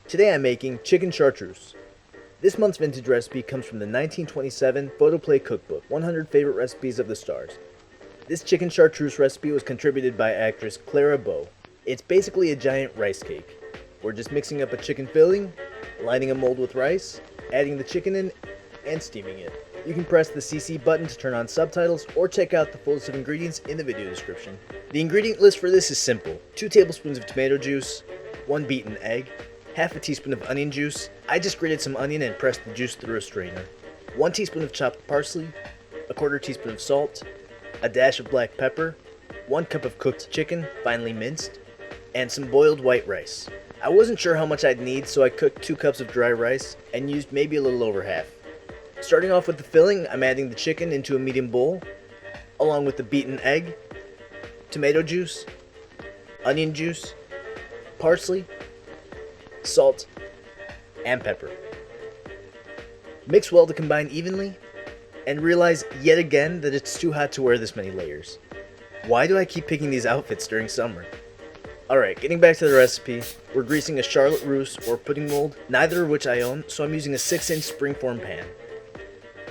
Today I'm making chicken chartreuse. This month's vintage recipe comes from the 1927 Photoplay Cookbook, 100 Favorite Recipes of the Stars. This chicken chartreuse recipe was contributed by actress Clara Bow. It's basically a giant rice cake. We're just mixing up a chicken filling, lining a mold with rice, adding the chicken in, and steaming it. You can press the CC button to turn on subtitles or check out the full list of ingredients in the video description. The ingredient list for this is simple. 2 tablespoons of tomato juice, 1 beaten egg, half a teaspoon of onion juice. I just grated some onion and pressed the juice through a strainer. 1 teaspoon of chopped parsley, a 1/4 teaspoon of salt, a dash of black pepper, 1 cup of cooked chicken, finely minced, and some boiled white rice. I wasn't sure how much I'd need, so I cooked 2 cups of dry rice and used maybe a little over half. Starting off with the filling, I'm adding the chicken into a medium bowl, along with the beaten egg, tomato juice, onion juice, parsley, salt, and pepper. Mix well to combine evenly, and realize yet again that it's too hot to wear this many layers. Why do I keep picking these outfits during summer? Alright, getting back to the recipe, we're greasing a Charlotte Russe or pudding mold, neither of which I own, so I'm using a 6-inch springform pan.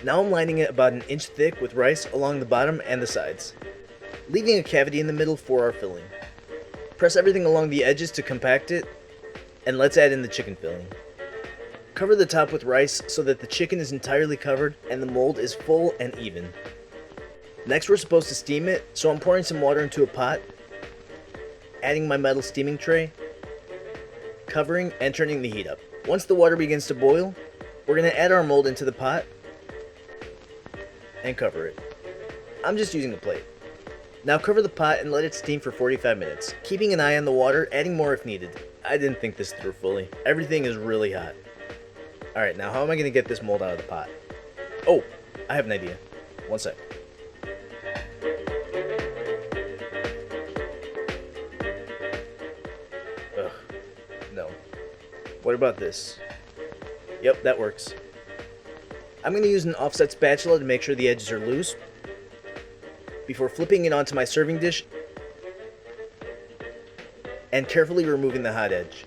Now I'm lining it about 1 inch thick with rice along the bottom and the sides, leaving a cavity in the middle for our filling. Press everything along the edges to compact it, and let's add in the chicken filling. Cover the top with rice so that the chicken is entirely covered and the mold is full and even. Next we're supposed to steam it, so I'm pouring some water into a pot, adding my metal steaming tray, covering and turning the heat up. Once the water begins to boil, we're going to add our mold into the pot and cover it. I'm just using a plate. Now cover the pot and let it steam for 45 minutes, keeping an eye on the water, adding more if needed. I didn't think this through fully. Everything is really hot. Alright, now how am I going to get this mold out of the pot? Oh, I have an idea. One sec. Ugh, no. What about this? Yep, that works. I'm going to use an offset spatula to make sure the edges are loose before flipping it onto my serving dish and carefully removing the hot edge.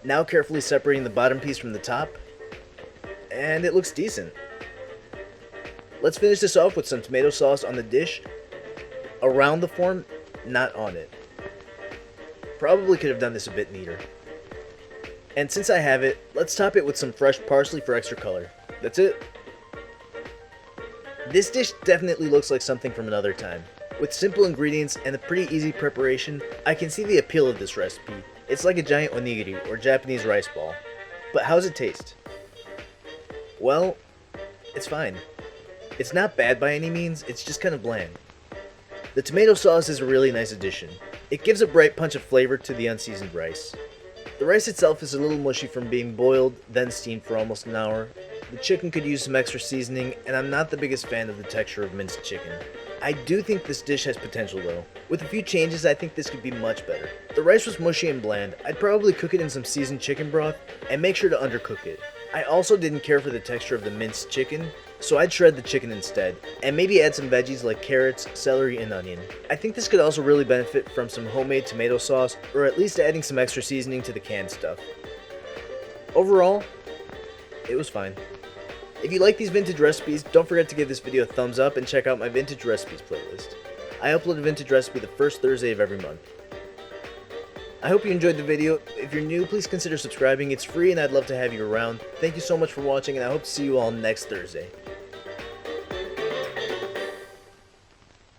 Now carefully separating the bottom piece from the top, and it looks decent. Let's finish this off with some tomato sauce on the dish, around the form, not on it. Probably could have done this a bit neater. And since I have it, let's top it with some fresh parsley for extra color. That's it. This dish definitely looks like something from another time. With simple ingredients and a pretty easy preparation, I can see the appeal of this recipe. It's like a giant onigiri or Japanese rice ball. But how's it taste? Well, it's fine. It's not bad by any means, it's just kind of bland. The tomato sauce is a really nice addition. It gives a bright punch of flavor to the unseasoned rice. The rice itself is a little mushy from being boiled, then steamed for almost an hour. The chicken could use some extra seasoning, and I'm not the biggest fan of the texture of minced chicken. I do think this dish has potential though. With a few changes, I think this could be much better. The rice was mushy and bland. I'd probably cook it in some seasoned chicken broth, and make sure to undercook it. I also didn't care for the texture of the minced chicken, so I'd shred the chicken instead, and maybe add some veggies like carrots, celery, and onion. I think this could also really benefit from some homemade tomato sauce, or at least adding some extra seasoning to the canned stuff. Overall, it was fine. If you like these vintage recipes, don't forget to give this video a thumbs up and check out my vintage recipes playlist. I upload a vintage recipe the first Thursday of every month. I hope you enjoyed the video. If you're new, please consider subscribing. It's free and I'd love to have you around. Thank you so much for watching, and I hope to see you all next Thursday.